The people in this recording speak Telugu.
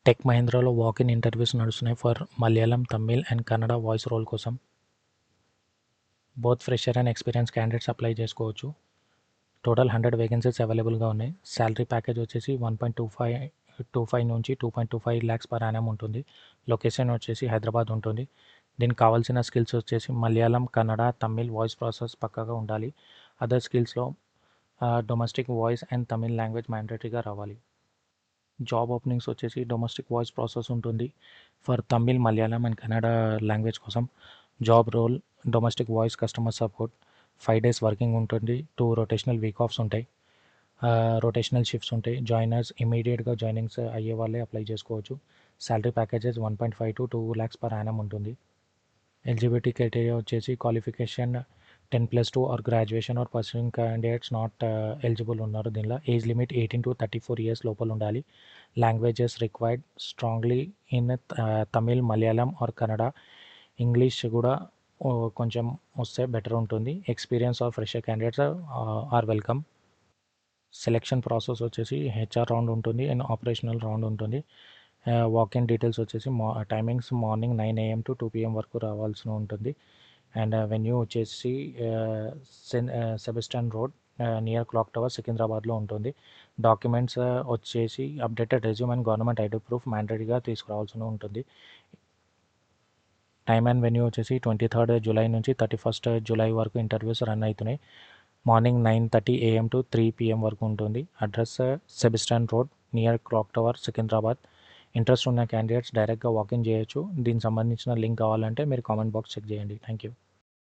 టెక్ మహీంద్రాలో వాక్-ఇన్ ఇంటర్వ్యూస్ నడుస్తున్నాయి for Malayalam, Tamil and Kannada voice role కోసం. Both fresher and experience candidates apply చేసుకోవచ్చు. టోటల్ 100 వేకెన్సీస్ అవైలబుల్గా ఉన్నాయి. శాలరీ ప్యాకేజ్ వచ్చేసి 1.25 నుంచి 2.25 lakhs per annum ఉంటుంది. లొకేషన్ వచ్చేసి హైదరాబాద్ ఉంటుంది. దీనికి కావాల్సిన స్కిల్స్ వచ్చేసి మలయాళం, కన్నడ, తమిళ్ వాయిస్ ప్రాసెస్ పక్కాగా ఉండాలి. అదర్ స్కిల్స్లో domestic voice and Tamil language మ్యాండేటరీగా రావాలి. జాబ్ ఓపెనింగ్స్ వచ్చేసి డొమెస్టిక్ వాయిస్ ప్రాసెస్ ఉంటుంది for Tamil, Malayalam and Kannada language కోసం. Job role domestic voice customer support. 5 days working ఉంటుంది. 2 రొటేషనల్ వీక్ ఆఫ్స్ ఉంటాయి. రొటేషనల్ షిఫ్ట్స్ ఉంటాయి. జాయినర్స్ ఇమీడియట్గా జాయినింగ్స్ అయ్యే వాళ్ళే అప్లై చేసుకోవచ్చు. Salary packages 1.5 to 2 lakhs per annum ఉంటుంది. ఎలిజిబిలిటీ క్రైటీరియా వచ్చేసి qualification 10+2 are graduation are pursuing candidates not eligible ఉన్నారు. దీనిలో ఏజ్ లిమిట్ 18 to 34 years లోపల ఉండాలి. Languages required strongly in Tamil, Malayalam or Kannada. English కూడా కొంచెం వస్తే బెటర్ ఉంటుంది. Experience or fresher candidates are welcome. Selection process వచ్చేసి హెచ్ఆర్ రౌండ్ ఉంటుంది అండ్ ఆపరేషనల్ రౌండ్ ఉంటుంది. వాక్-ఇన్ డీటెయిల్స్ వచ్చేసి timings morning 9 AM to 2 PM వరకు రావాల్సి ఉంటుంది. అండ్ వెన్యూ వచ్చేసి Sebastian road near clock tower, సికింద్రాబాద్లో ఉంటుంది. డాక్యుమెంట్స్ వచ్చేసి updated resume and government ID proof మ్యాండేటరీగా తీసుకురావాల్సి ఉంటుంది. టైమ్ అండ్ వెన్యూ వచ్చేసి 23rd July నుంచి 31st July వరకు ఇంటర్వ్యూస్ రన్ అవుతున్నాయి. మార్నింగ్ 9:30 AM to 3 PM వరకు ఉంటుంది. Address Sebastian road near clock tower, Secunderabad. Interest ఉన్న క్యాండిడేట్స్ డైరెక్ట్గా వాకింగ్ చేయొచ్చు. దీనికి సంబంధించిన లింక్ కావాలంటే మీరు కామెంట్ బాక్స్ చెక్ చేయండి. Thank you.